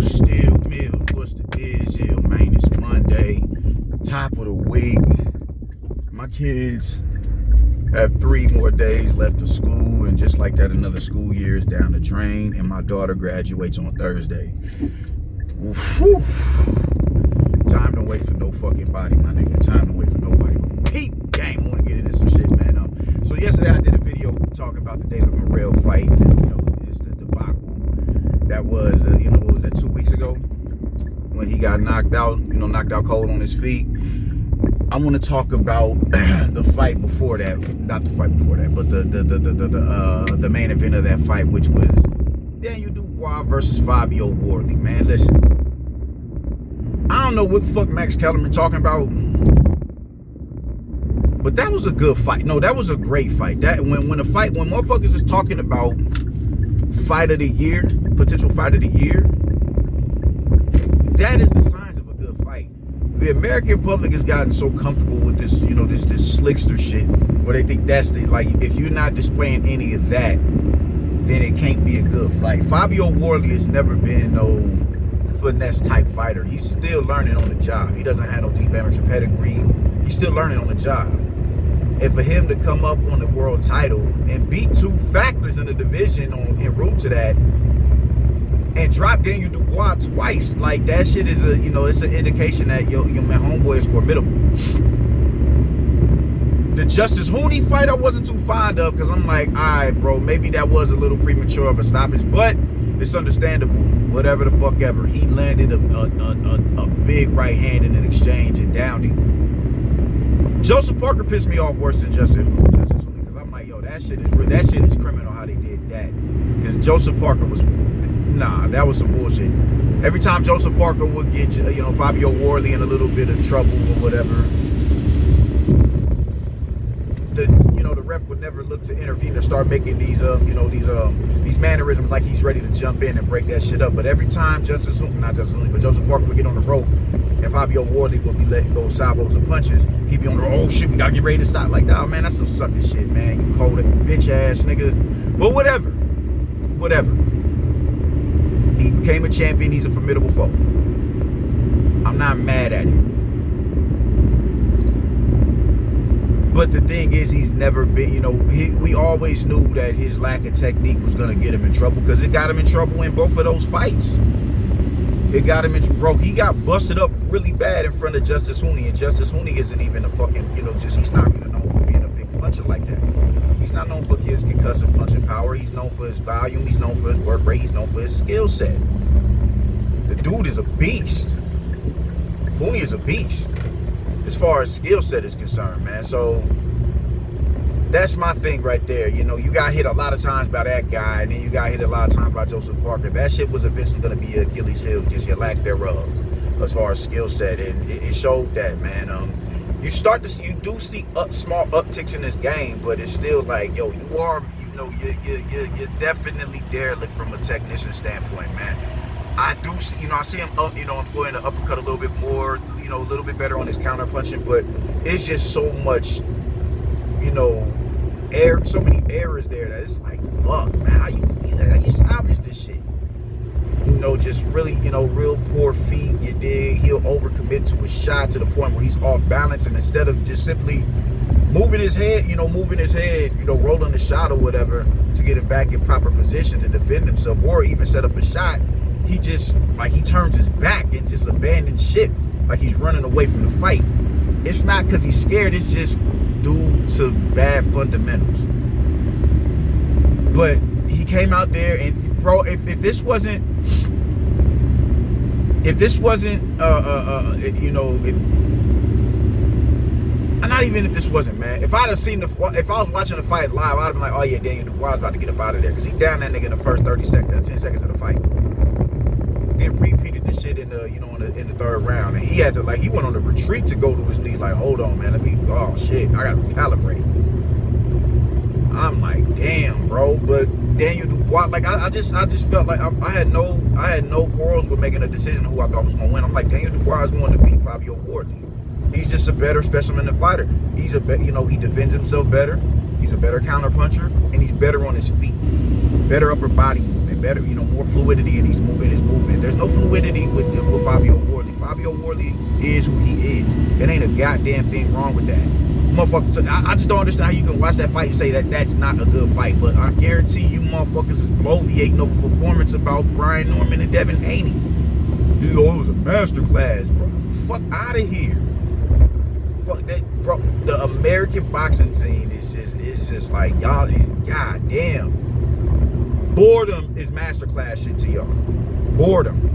Still Mills, what's the deal, man? It's Monday, top of the week. My kids have 3 more days left of school, and just like that, another school year is down the drain, and my daughter graduates on Thursday. Whew. Time don't wait for no fucking body, my nigga. Time don't wait for nobody. Peep game. I want to get into some shit, man. So yesterday I did a video talking about the David Morrell fight, and it's the debacle. That was, what was that, 2 weeks ago when he got knocked out cold on his feet. I want to talk about the fight before that, not the fight before that, but the main event of that fight, which was Daniel Dubois versus Fabio Wardley. Man, listen, I don't know what the fuck Max Kellerman talking about, but that was a good fight. No, that was a great fight. That when motherfuckers is talking about fight of the year, potential fight of the year, that is the signs of a good fight. The American public has gotten so comfortable with this, this slickster shit, where they think that's the, like, if you're not displaying any of that, then it can't be a good fight. Fabio Wardley has never been no finesse type fighter. He's still learning on the job. He doesn't have no deep amateur pedigree. He's still learning on the job. And for him to come up on the world title and beat 2 factors in the division en route to that, and drop Daniel Dubois twice, like, that shit is it's an indication that your man homeboy is formidable. The Justice Hooney fight I wasn't too fond of, because I'm like, all right, bro, maybe that was a little premature of a stoppage, but it's understandable. Whatever the fuck ever. He landed a big right hand in an exchange and downed him. Joseph Parker pissed me off worse than Justice Hooney, because I'm like, yo, that shit is criminal how they did that. Because Joseph Parker was, that was some bullshit. Every time Joseph Parker would get, Fabio Wardley in a little bit of trouble or whatever, the ref would never look to intervene and start making these mannerisms like he's ready to jump in and break that shit up. But every time Joseph Parker would get on the rope and Fabio Wardley would be letting go salvos and punches, he'd be on the, oh shit, we gotta get ready to stop. Like, nah, man, that's some sucker shit, man. You cold bitch ass nigga. But whatever. He became a champion. He's a formidable foe. I'm not mad at it. But the thing is, he's never been, we always knew that his lack of technique was going to get him in trouble, because it got him in trouble in both of those fights. It got him in, bro, he got busted up really bad in front of Justice Hooney, and Justice Hooney isn't even a fucking, he's not even known for being a big puncher like that. He's not known for his concussive punching power. He's known for his volume. He's known for his work rate. He's known for his skill set. The dude is a beast. Hooney is a beast as far as skill set is concerned, man. So that's my thing right there. You got hit a lot of times by that guy, and then you got hit a lot of times by Joseph Parker. That shit was eventually going to be your Achilles heel, just your lack thereof as far as skill set, and it showed that, man. You do see small upticks in this game, but it's still like, yo, you're definitely derelict from a technician standpoint, man. I do see, I see him, employing the uppercut a little bit more, a little bit better on his counter punching, but it's just so much, so many errors there that it's like, fuck, man, how you salvage this shit? Just really, real poor feet, you dig. He'll overcommit to a shot to the point where he's off balance, and instead of just simply moving his head, rolling the shot or whatever to get him back in proper position to defend himself or even set up a shot, he just, he turns his back and just abandons shit, like he's running away from the fight. It's not because he's scared, it's just due to bad fundamentals. But he came out there and, bro, not even if this wasn't, man. If I was watching the fight live, I'd have been like, oh yeah, Daniel Dubois is about to get up out of there, because he downed that nigga in the first 10 seconds of the fight. Then repeated the shit in the, in the 3rd round, and he had to, he went on a retreat to go to his knee, like, hold on, man, oh shit, I gotta recalibrate. I'm like, damn, bro. But Daniel Dubois, I just felt like I had no quarrels with making a decision who I thought was gonna win. I'm like, Daniel Dubois is going to beat Fabio Wardley. He's just a better specimen of fighter. He defends himself better. He's a better counter puncher, and he's better on his feet. Better upper body movement. movement, better, more fluidity in his movement. There's no fluidity with Fabio Wardley. Fabio Wardley is who he is. It ain't a goddamn thing wrong with that. Motherfucker, I just don't understand how you can watch that fight and say that that's not a good fight. But I guarantee you motherfuckers is bloviating over performance about Brian Norman and Devin Haney. It was a masterclass, bro. Fuck out of here. Fuck that, bro. The American boxing scene is just like, y'all, goddamn. Boredom is masterclass shit to y'all. Boredom.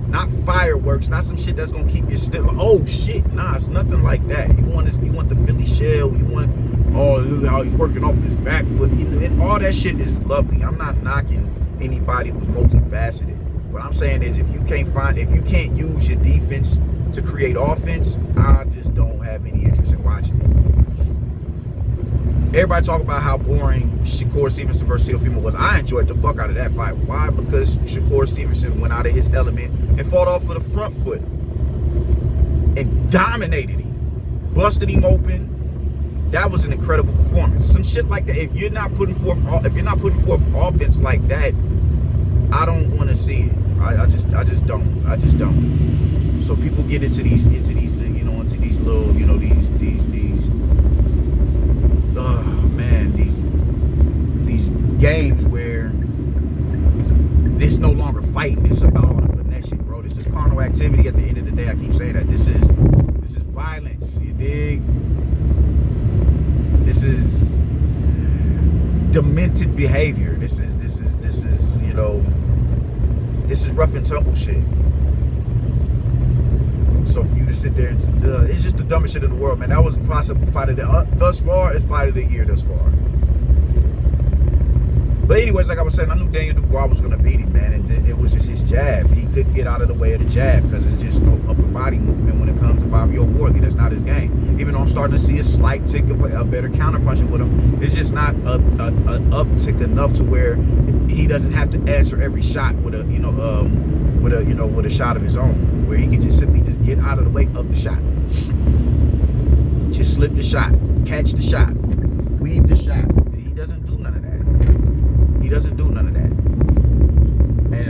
Not fireworks, not some shit that's gonna keep you still. Oh shit, nah, it's nothing like that. You want the Philly shell, you want, oh, look how he's working off his back foot. And all that shit is lovely. I'm not knocking anybody who's multifaceted. What I'm saying is if you can't use your defense to create offense, I just don't have any interest in watching it. Everybody talk about how boring Shakur Stevenson versus Teofimo was. I enjoyed the fuck out of that fight. Why? Because Shakur Stevenson went out of his element and fought off with a front foot and dominated him, busted him open. That was an incredible performance. Some shit like that. If you're not putting forth offense like that, I don't want to see it. I just don't. So people get into these little, these games where it's no longer fighting. It's about all the finesse shit, bro. This is carnal activity at the end of the day. I keep saying that. This is violence. You dig? This is demented behavior. This is rough and tumble shit. So for you to sit there and it's just the dumbest shit in the world, man. That was possible fight of the thus far. It's fight of the year thus far. But anyways, like I was saying, I knew Daniel Dubois was gonna beat him, man, and it was just his jab. He couldn't get out of the way of the jab because it's just no upper body movement when it comes to Fabio Wardley. That's not his game. Even though I'm starting to see a slight tick of a better counterpunching with him, it's just not a uptick enough to where he doesn't have to answer every shot with a with a shot of his own, where he can just simply just get out of the way of the shot. Just slip the shot, catch the shot, weave the shot. He doesn't do none of that. And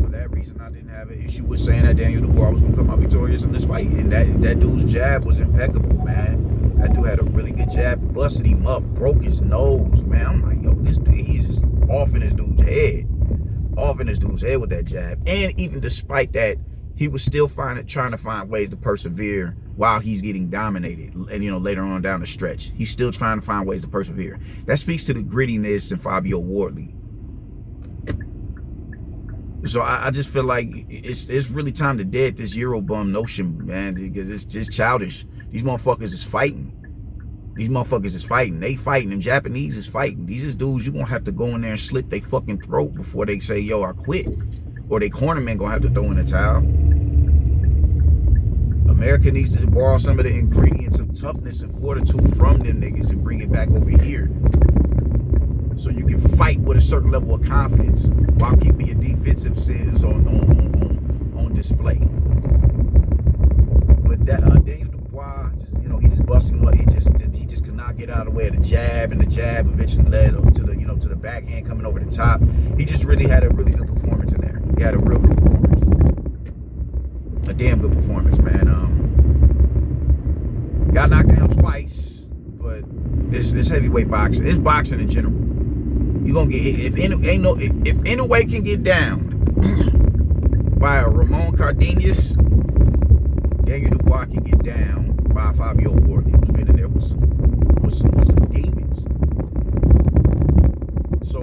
for that reason, I didn't have an issue with saying that Daniel Dubois was going to come out victorious in this fight. And that dude's jab was impeccable, man. That dude had a really good jab, busted him up, broke his nose, man. I'm like, yo, this dude, he's just off in his dude's head with that jab. And even despite that, he was still trying to find ways to persevere while he's getting dominated. And, later on down the stretch, he's still trying to find ways to persevere. That speaks to the grittiness in Fabio Wardley. So I just feel like it's really time to dead this Eurobum notion, man, because it's just childish. These motherfuckers is fighting. They fighting. Them Japanese is fighting. These is dudes you gonna have to go in there and slit their fucking throat before they say, yo, I quit. Or they cornermen gonna have to throw in the towel. America needs to borrow some of the ingredients of toughness and fortitude from them niggas and bring it back over here. So you can fight with a certain level of confidence while keeping your defensive sins on display. But that Daniel Dubois, he just busted him up. He just could not get out of the way of the jab, and the jab eventually led to the backhand coming over the top. He just really had a really good performance in there. He had a real good performance, a damn good performance, man. Got knocked down twice, but it's heavyweight boxing. It's boxing in general. You gonna get hit. If Inoue can get down by a Ramon Cardenas, Daniel Dubois can get down by Fabio Wardley, who's been in there with some demons. So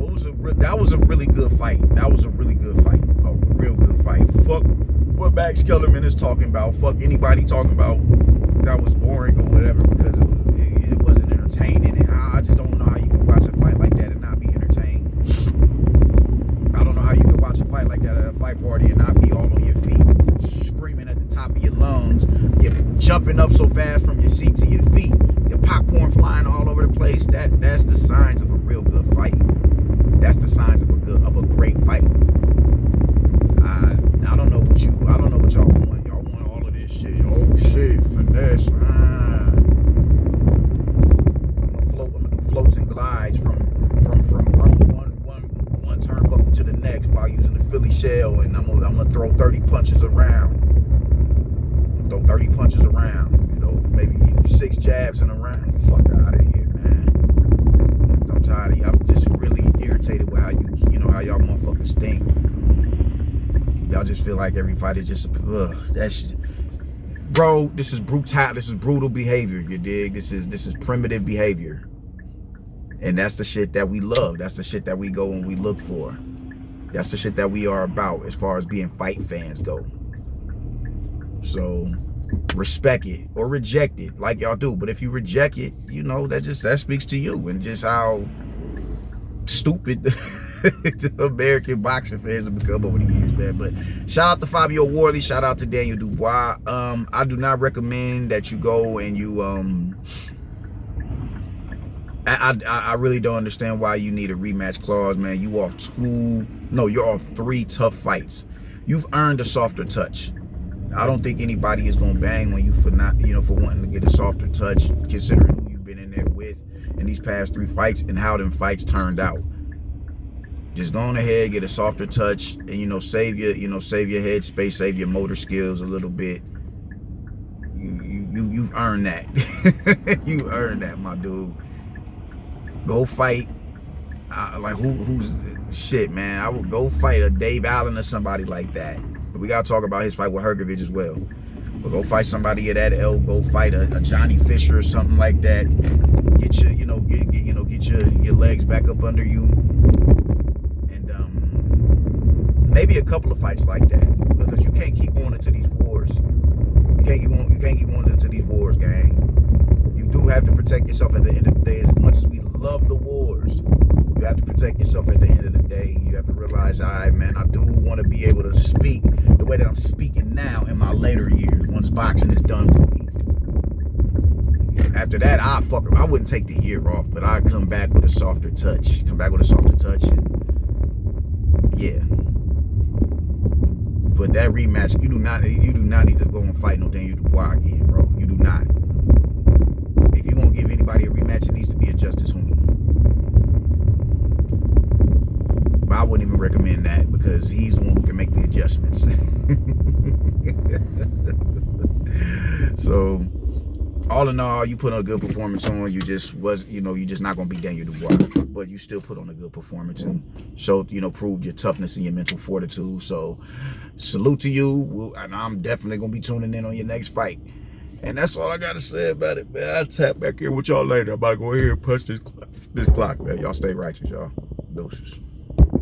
that was a really good fight. A real good fight. Fuck what Max Kellerman is talking about. Fuck anybody talking about that was boring or whatever, because it wasn't entertaining. And I just don't know how you can watch a fight like that and not be entertained. I don't know how you can watch a fight like that at a fight party and not be all on your feet, screaming at the top of your lungs. You're jumping up so fast from your seat to your feet. Your popcorn flying all over the place. That's the signs of a real good fight. That's the signs of a great fight. I don't know what y'all want. Y'all want all of this shit. Oh shit, finesse. I'm gonna do floats and glides from next while using the Philly shell, and I'm gonna throw 30 punches around. Throw 30 punches around, you know, maybe 6 jabs in a round. Fuck out of here, man. I'm tired of you. I'm just really irritated with how how y'all motherfuckers think. Y'all just feel like every fight is just, that's, bro, this is brutal. This is brutal behavior, you dig? This is primitive behavior. And that's the shit that we love. That's the shit that we go and we look for. That's the shit that we are about as far as being fight fans go. So respect it or reject it like y'all do. But if you reject it, you know, that speaks to you and just how stupid the American boxing fans have become over the years, man. But shout out to Fabio Wardley, shout out to Daniel Dubois. I do not recommend that you go and you I really don't understand why you need a rematch clause, man. You're off 3 tough fights. You've earned a softer touch. I don't think anybody is gonna bang on you for not, for wanting to get a softer touch, considering who you've been in there with in these past 3 fights and how them fights turned out. Just go on ahead, get a softer touch, and save your head space, save your motor skills a little bit. You've earned that. You earned that, my dude. Go fight. Like who's shit, man. I would go fight a Dave Allen or somebody like that. We gotta talk about his fight with Hergovich as well. But go fight somebody at that L. Go fight a Johnny Fisher or something like that. Get your, get your legs back up under you, and maybe a couple of fights like that, because you can't keep going into these wars. You can't keep going into these wars, gang. You do have to protect yourself at the end of the day. As much as we love the wars, you have to protect yourself at the end of the day. You have to realize, all right, man, I do want to be able to speak the way that I'm speaking now in my later years, once boxing is done for me. After that, I wouldn't take the year off, but I'd come back with a softer touch. And yeah. But that rematch, you do not need to go and fight no Daniel Dubois again, bro. You do not. If you won't give anybody a rematch, it needs to be a Justice Humey. But I wouldn't even recommend that, because he's the one who can make the adjustments. So, all in all, you put on a good performance on. You just you're just not gonna be Daniel Dubois, but you still put on a good performance and showed, proved your toughness and your mental fortitude. So, salute to you, and I'm definitely gonna be tuning in on your next fight. And that's all I gotta say about it, man. I'll tap back in with y'all later. I'm about to go ahead and punch this clock, man. Y'all stay righteous, y'all. Doses.